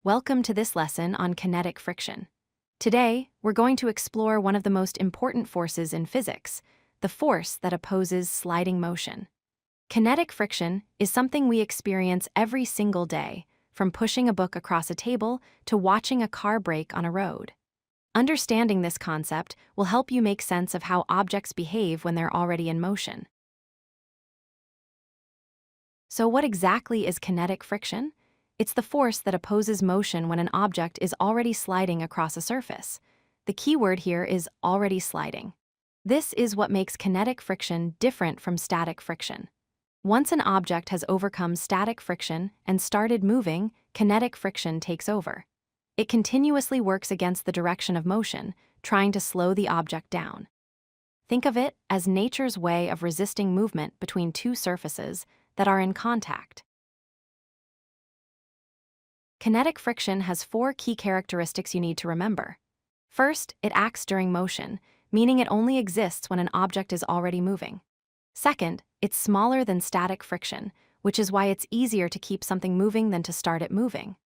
Welcome to this lesson on kinetic friction. Today, we're going to explore one of the most important forces in physics, the force that opposes sliding motion. Kinetic friction is something we experience every single day, from pushing a book across a table to watching a car brake on a road. Understanding this concept will help you make sense of how objects behave when they're already in motion. So what exactly is kinetic friction? It's the force that opposes motion when an object is already sliding across a surface. The key word here is already sliding. This is what makes kinetic friction different from static friction. Once an object has overcome static friction and started moving, kinetic friction takes over. It continuously works against the direction of motion, trying to slow the object down. Think of it as nature's way of resisting movement between two surfaces that are in contact. Kinetic friction has four key characteristics you need to remember. First, it acts during motion, meaning it only exists when an object is already moving. Second, it's smaller than static friction, which is why it's easier to keep something moving than to start it moving.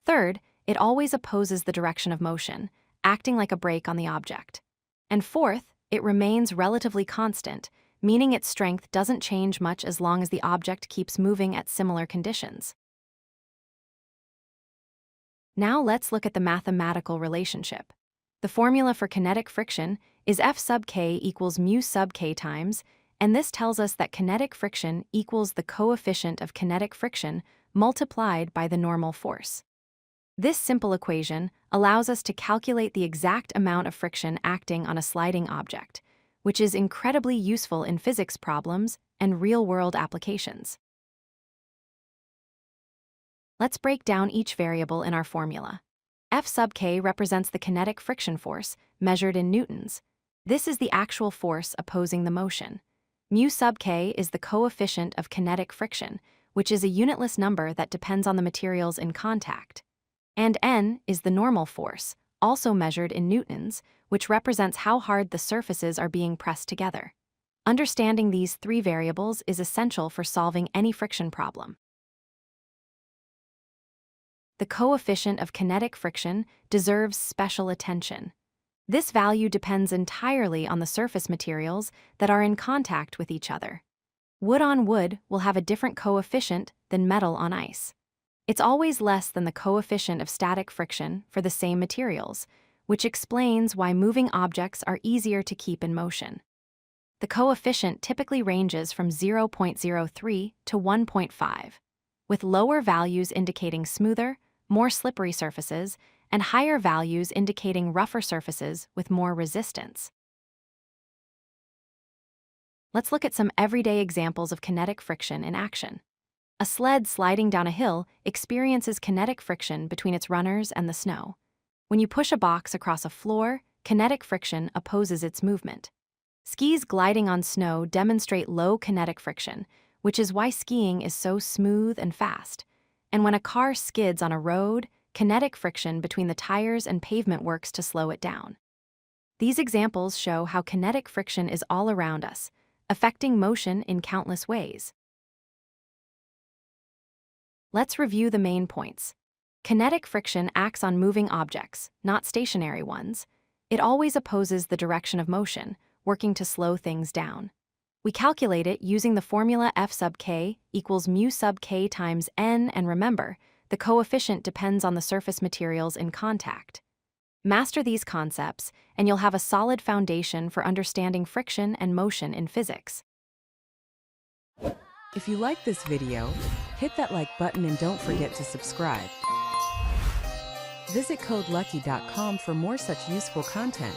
Third, it always opposes the direction of motion, acting like a brake on the object. And fourth, it remains relatively constant, meaning its strength doesn't change much as long as the object keeps moving at similar conditions. Now let's look at the mathematical relationship. The formula for kinetic friction is F sub k equals mu sub k times, and this tells us that kinetic friction equals the coefficient of kinetic friction multiplied by the normal force. This simple equation allows us to calculate the exact amount of friction acting on a sliding object, which is incredibly useful in physics problems and real-world applications. Let's break down each variable in our formula. F sub k represents the kinetic friction force, measured in newtons. This is the actual force opposing the motion. Mu sub k is the coefficient of kinetic friction, which is a unitless number that depends on the materials in contact. And N is the normal force, also measured in newtons, which represents how hard the surfaces are being pressed together. Understanding these three variables is essential for solving any friction problem. The coefficient of kinetic friction deserves special attention. This value depends entirely on the surface materials that are in contact with each other. Wood on wood will have a different coefficient than metal on ice. It's always less than the coefficient of static friction for the same materials, which explains why moving objects are easier to keep in motion. The coefficient typically ranges from 0.03 to 1.5, with lower values indicating smoother, more slippery surfaces, and higher values indicating rougher surfaces with more resistance. Let's look at some everyday examples of kinetic friction in action. A sled sliding down a hill experiences kinetic friction between its runners and the snow. When you push a box across a floor, kinetic friction opposes its movement. Skis gliding on snow demonstrate low kinetic friction, which is why skiing is so smooth and fast. And when a car skids on a road, kinetic friction between the tires and pavement works to slow it down. These examples show how kinetic friction is all around us, affecting motion in countless ways. Let's review the main points. Kinetic friction acts on moving objects, not stationary ones. It always opposes the direction of motion, working to slow things down. We calculate it using the formula F sub k equals mu sub k times N, and remember, the coefficient depends on the surface materials in contact. Master these concepts, and you'll have a solid foundation for understanding friction and motion in physics. If you like this video, hit that like button and don't forget to subscribe. Visit codelucky.com for more such useful content.